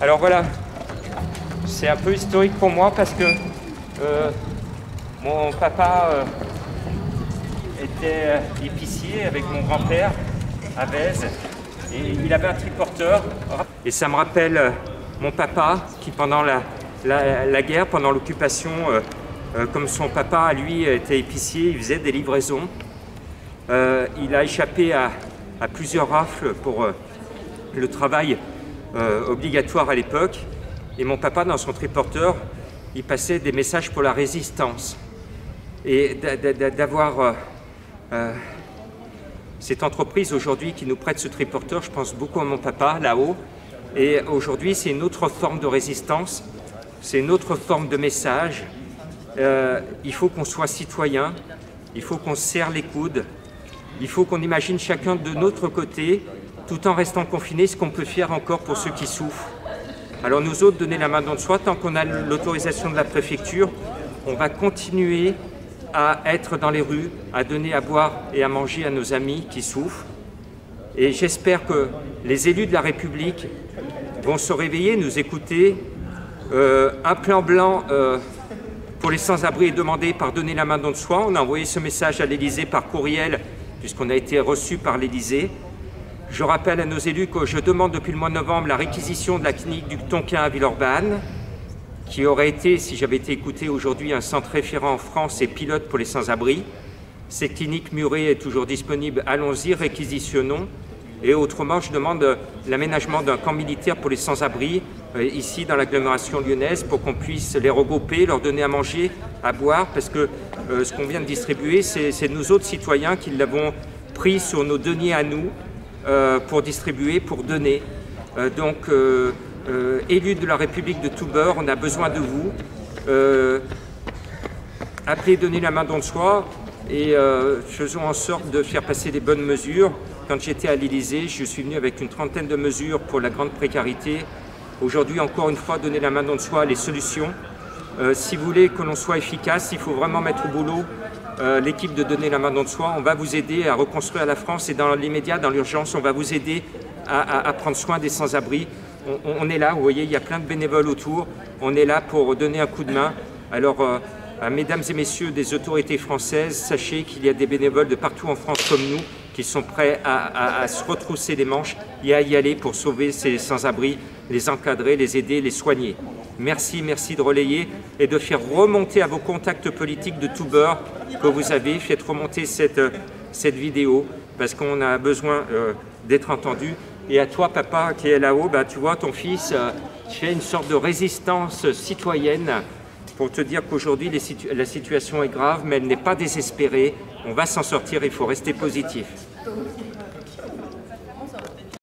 Alors voilà, c'est un peu historique pour moi parce que mon papa était épicier avec mon grand-père à Vèze et il avait un triporteur. Et ça me rappelle mon papa qui pendant la guerre, pendant l'occupation, comme son papa lui était épicier, il faisait des livraisons. Il a échappé à plusieurs rafles pour le travail obligatoire à l'époque. Et mon papa, dans son triporteur, il passait des messages pour la résistance. Et d'avoir cette entreprise aujourd'hui qui nous prête ce triporteur, je pense beaucoup à mon papa là-haut. Et aujourd'hui, c'est une autre forme de résistance, c'est une autre forme de message. Il faut qu'on soit citoyen, il faut qu'on se serre les coudes, il faut qu'on imagine chacun de notre côté, tout en restant confiné, ce qu'on peut faire encore pour ceux qui souffrent. Alors nous autres, donner la main dans le soi, tant qu'on a l'autorisation de la préfecture, on va continuer à être dans les rues, à donner à boire et à manger à nos amis qui souffrent. Et j'espère que les élus de la République vont se réveiller, nous écouter. Un plan blanc pour les sans-abri est demandé par donner la main dans le soi. On a envoyé ce message à l'Élysée par courriel, puisqu'on a été reçu par l'Élysée. Je rappelle à nos élus que je demande depuis le mois de novembre la réquisition de la clinique du Tonkin à Villeurbanne, qui aurait été, si j'avais été écouté aujourd'hui, un centre référent en France et pilote pour les sans-abri. Cette clinique murée est toujours disponible, allons-y, réquisitionnons. Et autrement, je demande l'aménagement d'un camp militaire pour les sans-abri, ici dans l'agglomération lyonnaise, pour qu'on puisse les regrouper, leur donner à manger, à boire, parce que ce qu'on vient de distribuer, c'est nous autres citoyens qui l'avons pris sur nos deniers à nous, pour distribuer, pour donner. Élus de la République de tout bord, on a besoin de vous. Appelez, donnez la main dans le soi et faisons en sorte de faire passer les bonnes mesures. Quand j'étais à l'Élysée, je suis venu avec une trentaine de mesures pour la grande précarité. Aujourd'hui, encore une fois, donner la main dans le soi, les solutions. Si vous voulez que l'on soit efficace, il faut vraiment mettre au boulot l'équipe de Donner la main dans le soi. On va vous aider à reconstruire la France et dans l'immédiat, dans l'urgence, on va vous aider à prendre soin des sans-abri. On est là, vous voyez, il y a plein de bénévoles autour. On est là pour donner un coup de main. Alors, mesdames et messieurs des autorités françaises, sachez qu'il y a des bénévoles de partout en France comme nous qui sont prêts à se retrousser les manches et à y aller pour sauver ces sans-abri, les encadrer, les aider, les soigner. Merci, merci de relayer et de faire remonter à vos contacts politiques de tout bord que vous avez. Faites remonter cette vidéo parce qu'on a besoin d'être entendu. Et à toi, papa, qui est là-haut, tu vois, ton fils fait une sorte de résistance citoyenne pour te dire qu'aujourd'hui, la situation est grave, mais elle n'est pas désespérée. On va s'en sortir, il faut rester positif.